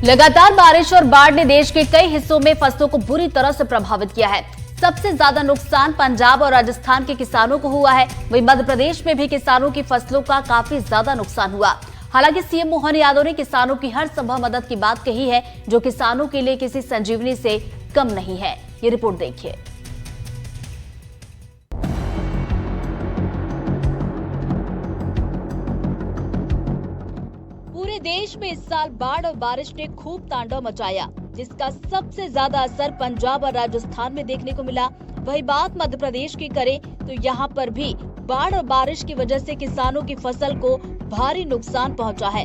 लगातार बारिश और बाढ़ ने देश के कई हिस्सों में फसलों को बुरी तरह से प्रभावित किया है। सबसे ज्यादा नुकसान पंजाब और राजस्थान के किसानों को हुआ है। वहीं मध्य प्रदेश में भी किसानों की फसलों का काफी ज्यादा नुकसान हुआ। हालांकि सीएम मोहन यादव ने किसानों की हर संभव मदद की बात कही है, जो किसानों के लिए किसी संजीवनी से कम नहीं है। ये रिपोर्ट देखिए। पूरे देश में इस साल बाढ़ और बारिश ने खूब तांडव मचाया, जिसका सबसे ज्यादा असर पंजाब और राजस्थान में देखने को मिला। वही बात मध्य प्रदेश की करें तो यहाँ पर भी बाढ़ और बारिश की वजह से किसानों की फसल को भारी नुकसान पहुंचा है।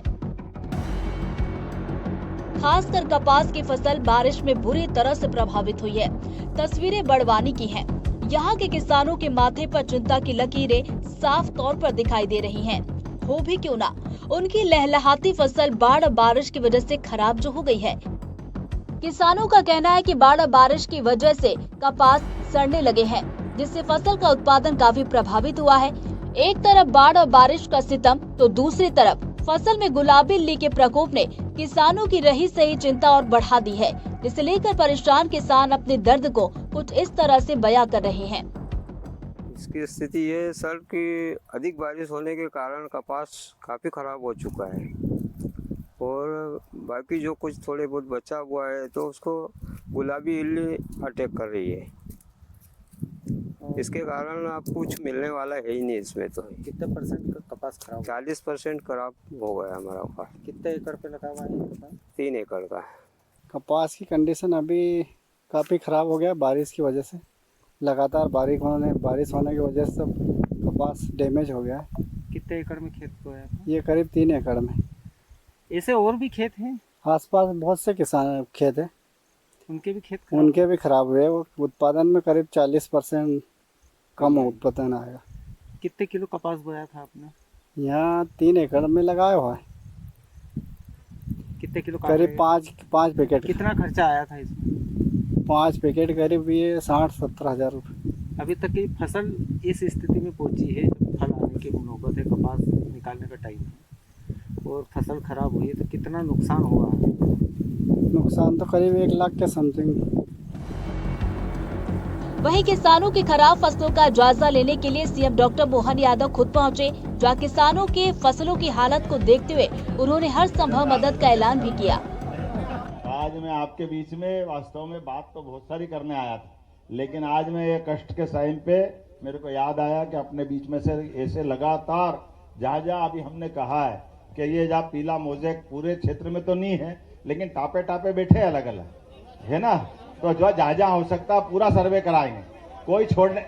खासकर कपास की फसल बारिश में बुरी तरह से प्रभावित हुई है। तस्वीरें बड़वानी की हैं। यहाँ के किसानों के माथे पर चिंता की लकीरें साफ तौर पर दिखाई दे रही हैं। हो भी क्यों ना, उनकी लहलहाती फसल बाढ़ और बारिश की वजह से खराब जो हो गई है। किसानों का कहना है कि बाढ़ और बारिश की वजह से कपास सड़ने लगे हैं, जिससे फसल का उत्पादन काफी प्रभावित हुआ है। एक तरफ बाढ़ और बारिश का सितम तो दूसरी तरफ फसल में गुलाबी इल्ली के प्रकोप ने किसानों की रही सही चिंता और बढ़ा दी है, जिसे लेकर परेशान किसान अपने दर्द को कुछ इस तरह से बयां कर रहे हैं। इसकी स्थिति ये है सर कि अधिक बारिश होने के कारण कपास काफ़ी ख़राब हो चुका है और बाकी जो कुछ थोड़े बहुत बचा हुआ है तो उसको गुलाबी इल्ली अटैक कर रही है। इसके कारण आपको कुछ मिलने वाला है ही नहीं इसमें। तो कितने परसेंट का कपास खराब? 40% खराब हो गया हमारा कपास। कितने एकड़ पे लगा हुआ है कपास? 3 एकड़ का। कपास की कंडीशन अभी काफ़ी ख़राब हो गया बारिश की वजह से। लगातार बारिश होने की वजह से कपास डैमेज हो गया है। कितने एकड़ में खेत बोया था? ये करीब 3 एकड़ में। ऐसे और भी खेत हैं? आसपास बहुत से किसान खेत हैं, उनके भी खेत उनके भी खराब हुए। वो उत्पादन में करीब 40% कम उत्पादन आएगा। कितने किलो कपास बोया था आपने? यहाँ 3 एकड़ में लगाया हुआ है। कितने किलो? करीब 5 पैकेट। कितना खर्चा आया था इसमें? 5 पैकेट करीब ये 60-70 हज़ार रुपये। अभी तक की फसल इस स्थिति में पहुंची है, फल आने की नौबत है, कपास निकालने का टाइम है और फसल खराब हुई है, तो कितना नुकसान हुआ? नुकसान तो करीब 1 लाख के समथिंग। वहीं किसानों की खराब फसलों का जायजा लेने के लिए सीएम डॉक्टर मोहन यादव खुद पहुंचे, जहां किसानों के फसलों की हालत को देखते हुए उन्होंने हर संभव मदद का ऐलान भी किया। आज मैं आपके बीच में वास्तव में बात तो बहुत सारी करने आया था, लेकिन आज मैं ये कष्ट के टाइम पे मेरे को याद आया कि अपने बीच में से ऐसे लगातार जहाँ अभी हमने कहा है कि ये जहाँ पीला मोज़ेक पूरे क्षेत्र में तो नहीं है, लेकिन टापे टापे बैठे अलग अलग है ना, तो जो जहाँ आवश्यकता पूरा सर्वे कराएंगे, कोई छोड़ने।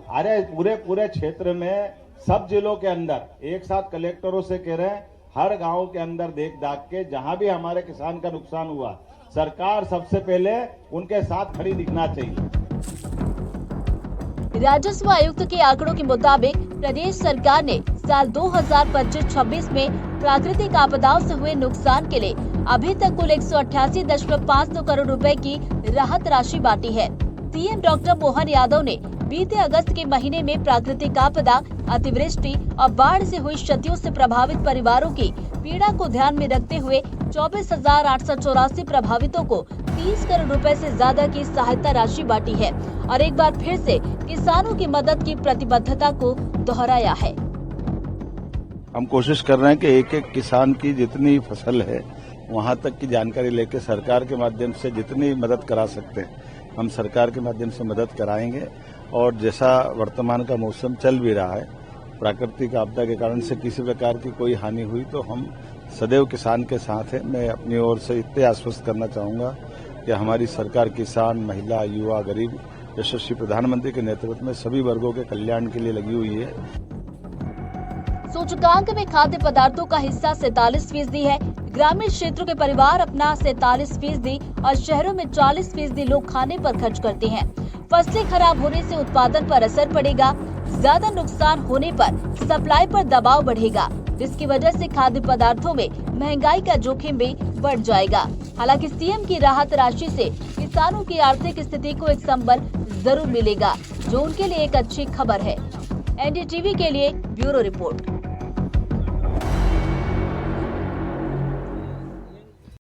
अरे पूरे क्षेत्र में सब जिलों के अंदर एक साथ कलेक्टरों से कह रहे हैं, हर गांव के अंदर देख दाख के जहां भी हमारे किसान का नुकसान हुआ, सरकार सबसे पहले उनके साथ खड़ी दिखना चाहिए। राजस्व आयुक्त के आंकड़ों के मुताबिक प्रदेश सरकार ने साल 2025-26 में प्राकृतिक आपदाओं से हुए नुकसान के लिए अभी तक कुल 188.52 करोड़ रुपए की राहत राशि बांटी है। सीएम डॉक्टर मोहन यादव ने बीते अगस्त के महीने में प्राकृतिक आपदा, अतिवृष्टि और बाढ़ से हुई क्षतियों से प्रभावित परिवारों की पीड़ा को ध्यान में रखते हुए 24,884 प्रभावितों को 30 करोड़ रुपए से ज्यादा की सहायता राशि बांटी है और एक बार फिर से किसानों की मदद की प्रतिबद्धता को दोहराया है। हम कोशिश कर रहे हैं कि एक एक किसान की जितनी फसल है वहां तक की जानकारी लेकर सरकार के माध्यम से जितनी मदद करा सकते हैं हम सरकार के माध्यम से मदद कराएंगे। और जैसा वर्तमान का मौसम चल भी रहा है, प्राकृतिक आपदा के कारण से किसी प्रकार की कोई हानि हुई तो हम सदैव किसान के साथ हैं। मैं अपनी ओर से इतने आश्वस्त करना चाहूँगा कि हमारी सरकार किसान, महिला, युवा, गरीब, यशस्वी प्रधानमंत्री के नेतृत्व में सभी वर्गों के कल्याण के लिए लगी हुई है। सूचकांक में खाद्य पदार्थों का हिस्सा 47% है। ग्रामीण क्षेत्रों के परिवार अपना 47% और शहरों में 40% लोग खाने पर खर्च करते हैं। फसलें खराब होने से उत्पादन पर असर पड़ेगा। ज्यादा नुकसान होने पर सप्लाई पर दबाव बढ़ेगा, जिसकी वजह से खाद्य पदार्थों में महंगाई का जोखिम भी बढ़ जाएगा। हालांकि सीएम की राहत राशि से किसानों की आर्थिक स्थिति को एक संबल जरूर मिलेगा, जो उनके लिए एक अच्छी खबर है। एनडीटीवी के लिए ब्यूरो रिपोर्ट।